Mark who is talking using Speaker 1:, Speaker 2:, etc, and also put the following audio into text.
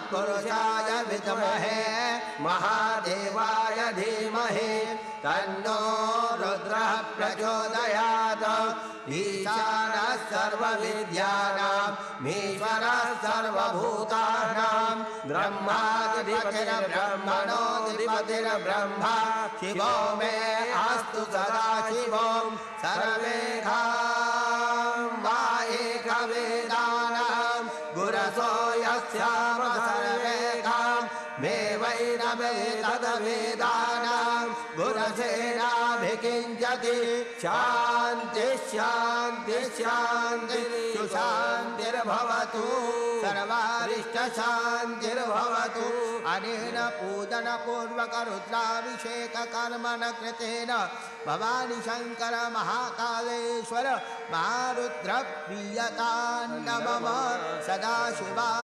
Speaker 1: तत्पुरुषाय विद्महे महादेवाय धीमहि तन्नो रुद्रः प्रचोदयात् ईशानः सर्वविद्यानां ईश्वरः सर्वभूतानां ब्रह्माधिपतिर्ब्रह्मणोऽधिपतिर्ब्रह्मा शिवो मे अस्तु सदा शिवों सर्वेषां वा एकवेदानां गुरसो यस्याम सर्वेषां मे वै न वेदवेदानां गुरसेनाभिकिञ्चति शान्ति शान्ति शान्ति सुशान्तिर्भवतु सर्वारिष्टशान्तिर्भवतु अनेन पूजनपूर्वकरुद्राभिषेककर्मण कृतेन भवानी शङ्कर महाकालेश्वर महारुद्र प्रीयतां नमः सदाशिवा।